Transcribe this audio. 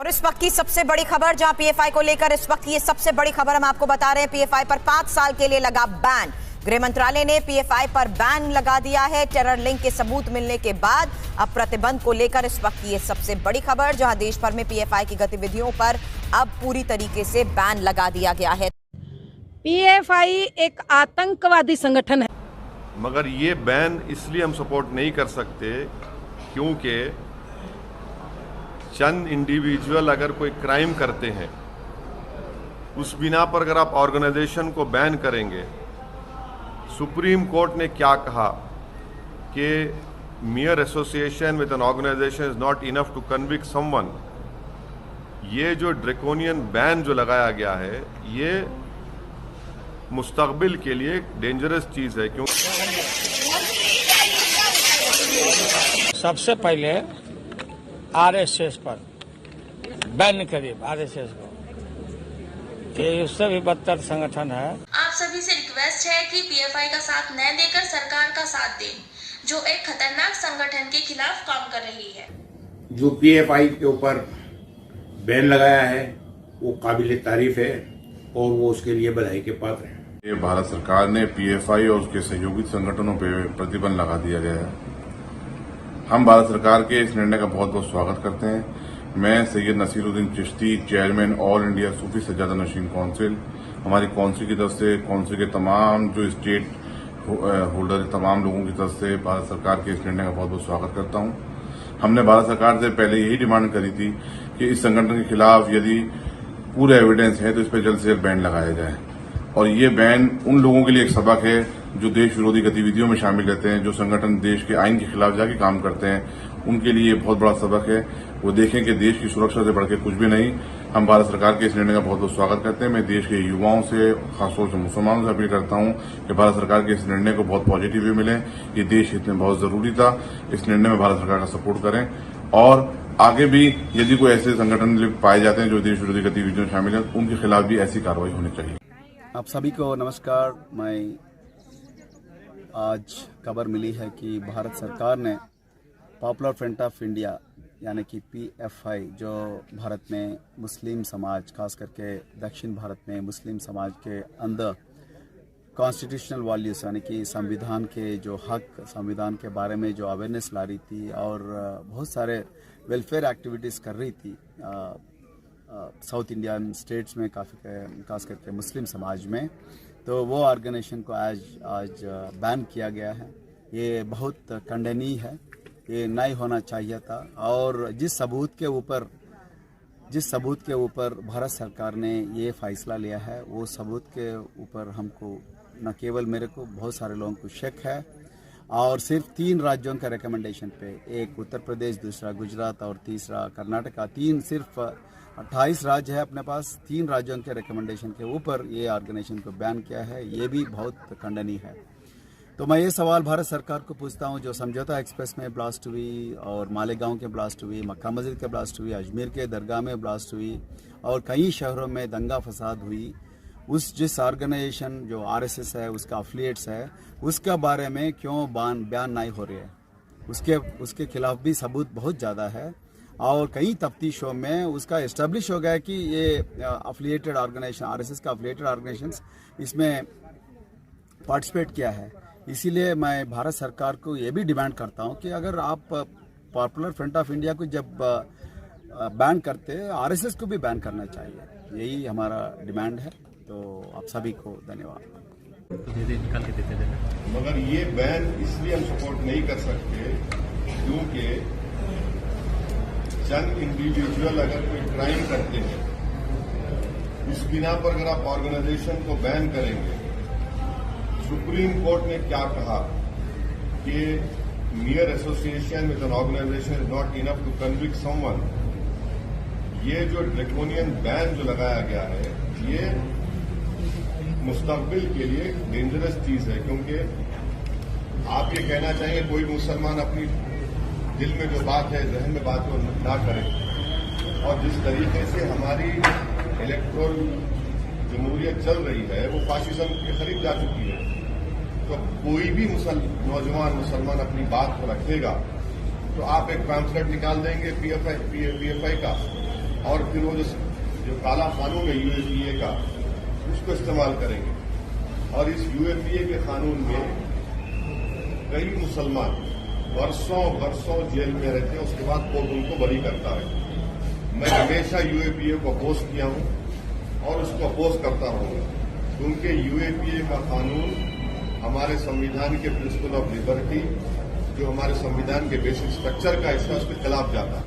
और इस वक्त की सबसे बड़ी खबर, जहां पीएफआई को लेकर इस वक्त ये सबसे बड़ी खबर हम आपको बता रहे हैं। पीएफआई पर 5 साल के लिए लगा बैन। गृह मंत्रालय ने पीएफआई पर बैन लगा दिया है। टेरर लिंक के सबूत मिलने के बाद अब प्रतिबंध को लेकर इस वक्त की ये सबसे बड़ी खबर, जहां देश भर में पीएफआई की गतिविधियों पर अब पूरी तरीके से बैन लगा दिया गया है। पीएफआई एक आतंकवादी संगठन है, मगर ये बैन इसलिए हम सपोर्ट नहीं कर सकते क्योंकि चंद इंडिविजुअल अगर कोई क्राइम करते हैं, उस बिना पर अगर आप ऑर्गेनाइजेशन को बैन करेंगे, सुप्रीम कोर्ट ने क्या कहा कि mere association with an organization is not enough to convict someone. ये जो ड्रैकोनियन बैन जो लगाया गया है, ये मुस्तकबिल के लिए डेंजरस चीज है। क्योंकि सबसे पहले आरएसएस पर बैन करिए, आरएसएस को, ये उससे भी बदतर संगठन है। आप सभी से रिक्वेस्ट है कि पीएफआई का साथ न देकर सरकार का साथ दें, जो एक खतरनाक संगठन के खिलाफ काम कर रही है। जो पीएफआई के ऊपर बैन लगाया है वो काबिल तारीफ है और वो उसके लिए बधाई के पात्र है। ये भारत सरकार ने पीएफआई और उसके सहयोगी संगठनों पर प्रतिबंध लगा दिया गया है। हम भारत सरकार के इस निर्णय का बहुत बहुत स्वागत करते हैं। मैं Syed Naseeruddin Chishti, chairman all India Sufi Sajjada Nashin council, हमारी काउंसिल की तरफ से, काउंसिल के तमाम जो स्टेट होल्डर, तमाम लोगों की तरफ से भारत सरकार के इस निर्णय का बहुत बहुत स्वागत करता हूं। हमने भारत सरकार से पहले यही डिमांड करी थी कि इस संगठन के खिलाफ यदि पूरे एविडेंस है तो इस पर जल्द से जल्द बैन लगाया जाए। और ये बैन उन लोगों के लिए एक सबक है जो देश विरोधी गतिविधियों में शामिल रहते हैं, जो संगठन देश के आइन के खिलाफ जाके काम करते हैं, उनके लिए ये बहुत बड़ा सबक है। वो देखें कि देश की सुरक्षा से बढ़कर कुछ भी नहीं। हम भारत सरकार के इस निर्णय का बहुत बहुत स्वागत करते हैं। मैं देश के युवाओं से, खासतौर से मुसलमानों से अपील करता हूं कि भारत सरकार के इस निर्णय को बहुत पॉजिटिव वे मिले। ये देश हित में बहुत जरूरी था। इस निर्णय में भारत सरकार का सपोर्ट करें और आगे भी यदि कोई ऐसे संगठन पाए जाते हैं जो देश विरोधी गतिविधियों में शामिल है, उनके खिलाफ भी ऐसी कार्रवाई होनी चाहिए। आप सभी को नमस्कार। मैं आज खबर मिली है कि भारत सरकार ने पॉपुलर फ्रंट ऑफ इंडिया यानी कि पीएफआई, जो भारत में मुस्लिम समाज, खास करके दक्षिण भारत में मुस्लिम समाज के अंदर कॉन्स्टिट्यूशनल वैल्यूज यानी कि संविधान के जो हक, संविधान के बारे में जो अवेयरनेस ला रही थी और बहुत सारे वेलफेयर एक्टिविटीज़ कर रही थी साउथ इंडियन स्टेट्स में, काफ़ी खास करके मुस्लिम समाज में, तो वो ऑर्गेनाइजेशन को आज बैन किया गया है। ये बहुत खंडनीय है, ये नहीं होना चाहिए था। और जिस सबूत के ऊपर भारत सरकार ने ये फैसला लिया है, वो सबूत के ऊपर हमको, न केवल मेरे को, बहुत सारे लोगों को शक है। और सिर्फ 3 राज्यों का रिकमेंडेशन पे, एक उत्तर प्रदेश, दूसरा गुजरात और तीसरा कर्नाटका, सिर्फ 28 राज्य है अपने पास, 3 राज्यों के रिकमेंडेशन के ऊपर ये ऑर्गेनाइजेशन को बैन किया है। ये भी बहुत खंडनीय है। तो मैं ये सवाल भारत सरकार को पूछता हूँ, जो समझौता एक्सप्रेस में ब्लास्ट हुई और मालेगांव के ब्लास्ट हुई, मक्का मस्जिद के ब्लास्ट हुई, अजमेर के दरगाह में ब्लास्ट हुई और कई शहरों में दंगा फसाद हुई, जिस ऑर्गेनाइजेशन जो आरएसएस है, उसका एफिलिएट्स है, उसके बारे में क्यों बयान नहीं हो रही है? उसके खिलाफ भी सबूत बहुत ज़्यादा है और कई तफ्तीशों में उसका एस्टेब्लिश हो गया कि ये एफिलिएटेड ऑर्गेनाइजेशन, आरएसएस का एफिलिएटेड ऑर्गेनाइजेशन इसमें पार्टिसिपेट किया है। इसीलिए मैं भारत सरकार को ये भी डिमांड करता हूँ कि अगर आप पॉपुलर फ्रंट ऑफ इंडिया को जब बैन करते, आरएसएस को भी बैन करना चाहिए। यही हमारा डिमांड है। तो आप सभी को धन्यवाद। मगर ये बैन इसलिए हम सपोर्ट नहीं कर सकते क्योंकि चंद इंडिविजुअल अगर कोई क्राइम करते हैं, इस बिना पर अगर आप ऑर्गेनाइजेशन को बैन करेंगे, सुप्रीम कोर्ट ने क्या कहा कि mere association with an organization is not enough to convict someone. ये जो ड्रैकोनियन बैन जो लगाया गया है, ये मुस्तकबिल के लिए डेंजरस चीज है। क्योंकि आप ये कहना चाहेंगे कोई मुसलमान अपनी दिल में जो बात है, जहन में बात है, ना करे। और जिस तरीके से हमारी इलेक्ट्रोल जमहूरियत चल रही है, वो फाशिज्म के करीब जा चुकी है। तो कोई भी नौजवान मुसलमान अपनी बात को रखेगा तो आप एक पैम्फलेट निकाल देंगे पीएफआई का और फिर वो जो काला कानून है यूएपीए का, उसको इस्तेमाल करेंगे। और इस यूएपीए के कानून में कई मुसलमान वर्षों जेल में रहते हैं, उसके बाद कोर्ट उनको बरी करता है। मैं हमेशा यूएपीए को अपोज किया हूं और उसको अपोज करता रहूंगा, क्योंकि यूएपीए का कानून हमारे संविधान के प्रिंसिपल ऑफ लिबर्टी, जो हमारे संविधान के बेसिक स्ट्रक्चर का हिस्सा, उसके खिलाफ जाता है।